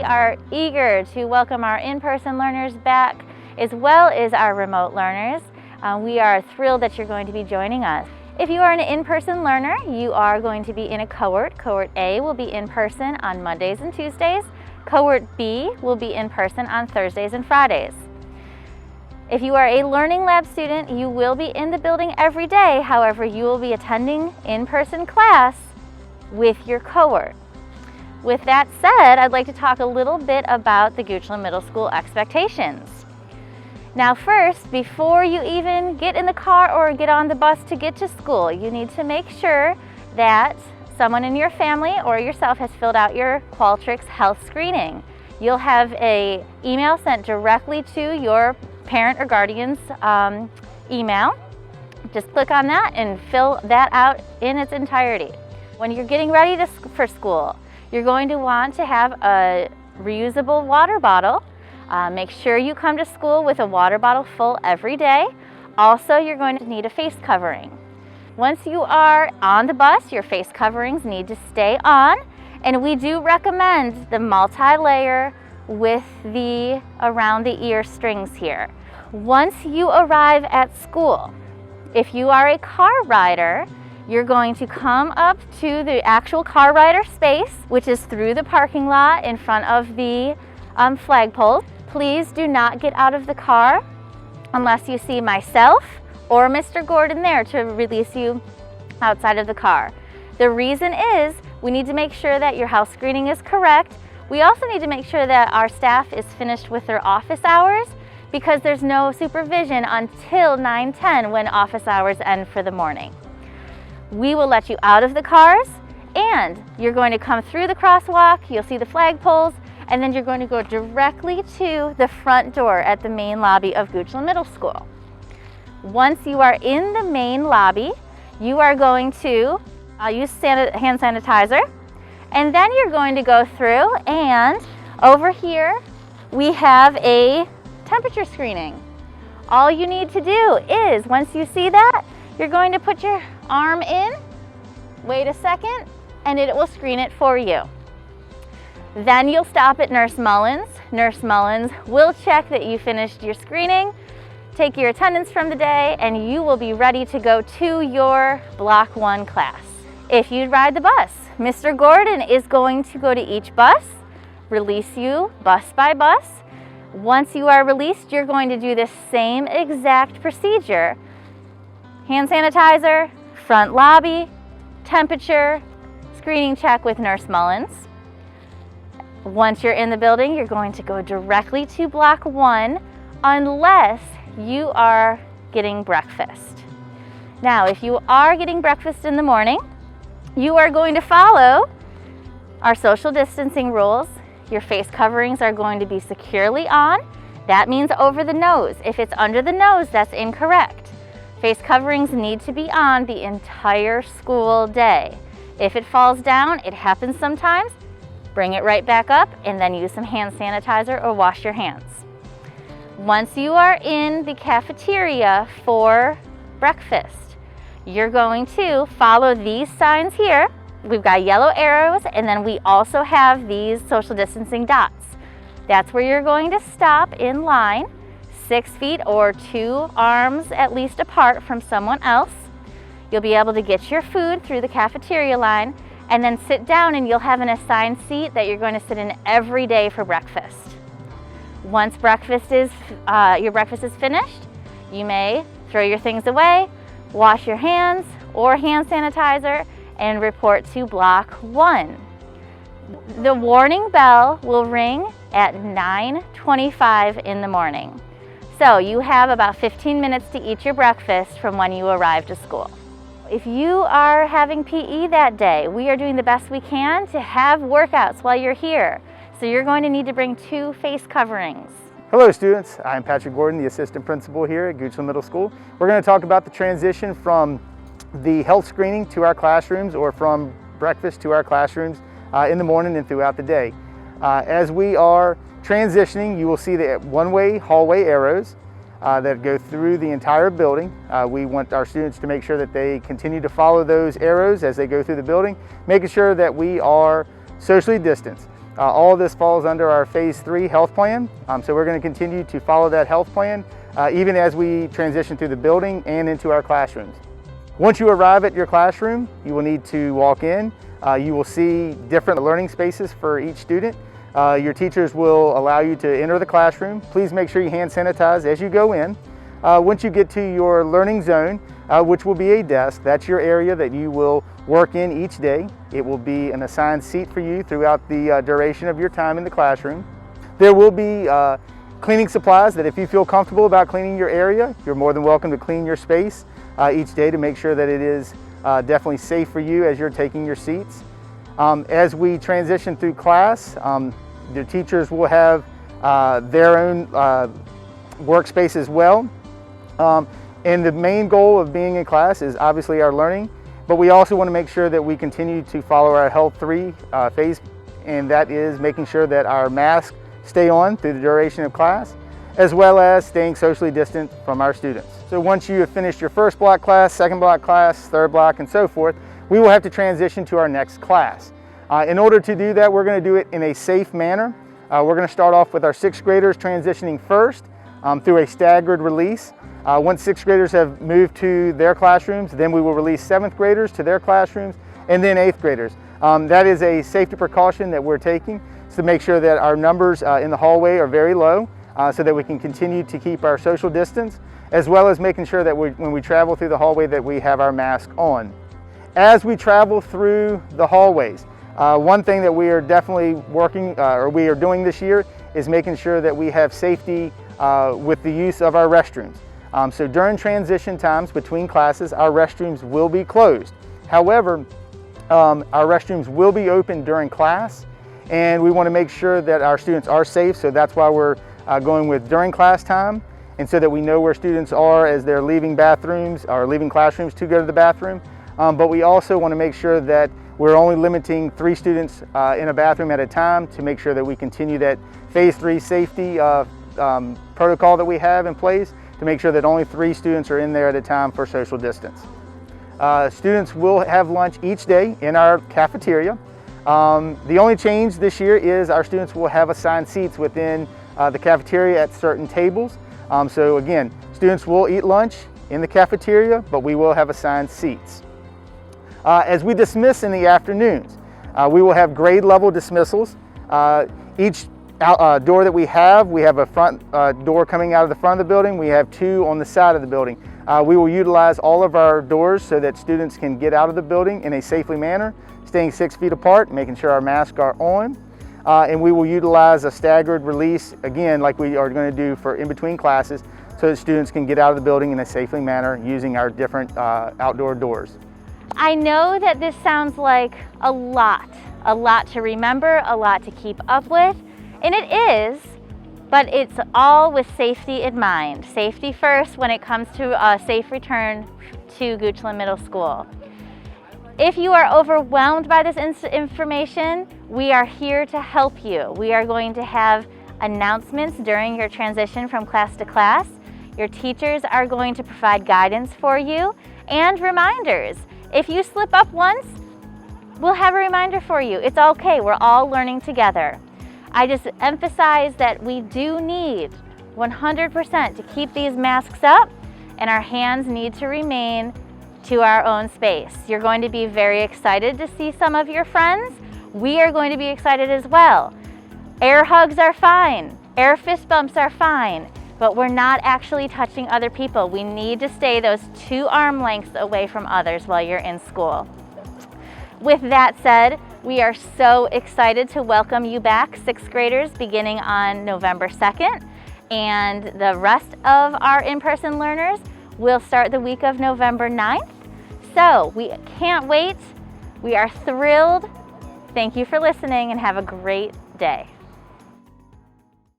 are eager to welcome our in-person learners back as well as our remote learners. We are thrilled that you're going to be joining us. If you are an in-person learner, you are going to be in a cohort. Cohort A will be in person on Mondays and Tuesdays. Cohort B will be in person on Thursdays and Fridays. If you are a Learning Lab student, you will be in the building every day. However, you will be attending in-person class with your cohort. With that said, I'd like to talk a little bit about the Goochland Middle School expectations. Now first, before you even get in the car or get on the bus to get to school, you need to make sure that someone in your family or yourself has filled out your Qualtrics health screening. You'll have an email sent directly to your parent or guardian's email. Just click on that and fill that out in its entirety. When you're getting ready for school, you're going to want to have a reusable water bottle. Make sure you come to school with a water bottle full every day. Also, you're going to need a face covering. Once you are on the bus, your face coverings need to stay on, and we do recommend the multi-layer with the around the ear strings here. Once you arrive at school, if you are a car rider, you're going to come up to the actual car rider space, which is through the parking lot in front of the flagpole. Please do not get out of the car unless you see myself or Mr. Gordon there to release you outside of the car. The reason is we need to make sure that your health screening is correct. We also need to make sure that our staff is finished with their office hours, because there's no supervision until 9:10 when office hours end for the morning. We will let you out of the cars, and you're going to come through the crosswalk. You'll see the flagpoles, and then you're going to go directly to the front door at the main lobby of Goochland Middle School. Once you are in the main lobby, you are going to use hand sanitizer, and then you're going to go through, and over here we have a temperature screening. All you need to do is, once you see that, you're going to put your arm in, wait a second, and it will screen it for you. Then you'll stop at Nurse Mullins. Nurse Mullins will check that you finished your screening, take your attendance from the day, and you will be ready to go to your Block 1 class. If you ride the bus, Mr. Gordon is going to go to each bus, release you bus by bus. Once you are released, you're going to do the same exact procedure. Hand sanitizer, front lobby, temperature, screening check with Nurse Mullins. Once you're in the building, you're going to go directly to Block 1 unless you are getting breakfast. Now, if you are getting breakfast in the morning, you are going to follow our social distancing rules. Your face coverings are going to be securely on. That means over the nose. If it's under the nose, that's incorrect. Face coverings need to be on the entire school day. If it falls down, it happens sometimes, bring it right back up and then use some hand sanitizer or wash your hands. Once you are in the cafeteria for breakfast, you're going to follow these signs here. We've got yellow arrows, and then we also have these social distancing dots. That's where you're going to stop in line, 6 feet or 2 arms at least apart from someone else. You'll be able to get your food through the cafeteria line and then sit down, and you'll have an assigned seat that you're going to sit in every day for breakfast. Once your breakfast is finished, you may throw your things away, wash your hands or hand sanitizer, and report to Block 1. The warning bell will ring at 9:25 in the morning. So you have about 15 minutes to eat your breakfast from when you arrive to school. If you are having PE that day, we are doing the best we can to have workouts while you're here. So you're going to need to bring 2 face coverings. Hello students, I'm Patrick Gordon, the assistant principal here at Goochland Middle School. We're going to talk about the transition from the health screening to our classrooms, or from breakfast to our classrooms in the morning and throughout the day. As we are transitioning, you will see the one-way hallway arrows that go through the entire building. We want our students to make sure that they continue to follow those arrows as they go through the building, making sure that we are socially distanced. All of this falls under our Phase 3 health plan, so we're going to continue to follow that health plan even as we transition through the building and into our classrooms. Once you arrive at your classroom, you will need to walk in. You will see different learning spaces for each student. Your teachers will allow you to enter the classroom. Please make sure you hand sanitize as you go in. Once you get to your learning zone, which will be a desk, that's your area that you will work in each day. It will be an assigned seat for you throughout the duration of your time in the classroom. There will be cleaning supplies that if you feel comfortable about cleaning your area, you're more than welcome to clean your space each day to make sure that it is definitely safe for you as you're taking your seats. As we transition through class, the teachers will have their own workspace as well. And the main goal of being in class is obviously our learning, but we also want to make sure that we continue to follow our Health 3 phase, and that is making sure that our masks stay on through the duration of class, as well as staying socially distant from our students. So once you have finished your first block class, second block class, third block, and so forth, we will have to transition to our next class. In order to do that, we're going to do it in a safe manner. We're going to start off with our 6th graders transitioning first through a staggered release. Once 6th graders have moved to their classrooms, then we will release 7th graders to their classrooms, and then 8th graders. That is a safety precaution that we're taking to make sure that our numbers in the hallway are very low, so that we can continue to keep our social distance, as well as making sure that when we travel through the hallway that we have our mask on. As we travel through the hallways, one thing that we are definitely we are doing this year is making sure that we have safety with the use of our restrooms. So during transition times between classes, our restrooms will be closed. However, our restrooms will be open during class, and we want to make sure that our students are safe, so that's why we're going with during class time, and so that we know where students are as they're leaving bathrooms or leaving classrooms to go to the bathroom. But we also want to make sure that we're only limiting 3 students in a bathroom at a time to make sure that we continue that Phase 3 safety protocol that we have in place to make sure that only 3 students are in there at a time for social distance. Students will have lunch each day in our cafeteria. The only change this year is our students will have assigned seats within the cafeteria at certain tables. So again, students will eat lunch in the cafeteria, but we will have assigned seats. As we dismiss in the afternoons, we will have grade level dismissals. Each door that we have a front door coming out of the front of the building. We have 2 on the side of the building. We will utilize all of our doors so that students can get out of the building in a safely manner, staying 6 feet apart, making sure our masks are on. And we will utilize a staggered release, again, like we are going to do for in between classes, so that students can get out of the building in a safely manner using our different outdoor doors. I know that this sounds like a lot to remember, a lot to keep up with, and it is, but it's all with safety in mind. Safety first when it comes to a safe return to Goochland Middle School. If you are overwhelmed by this information, we are here to help you. We are going to have announcements during your transition from class to class. Your teachers are going to provide guidance for you and reminders. If you slip up once, we'll have a reminder for you. It's okay, we're all learning together. I just emphasize that we do need 100% to keep these masks up, and our hands need to remain to our own space. You're going to be very excited to see some of your friends. We are going to be excited as well. Air hugs are fine, air fist bumps are fine, but we're not actually touching other people. We need to stay those 2 arm lengths away from others while you're in school. With that said, we are so excited to welcome you back, 6th graders, beginning on November 2nd, and the rest of our in-person learners will start the week of November 9th. So we can't wait. We are thrilled. Thank you for listening and have a great day.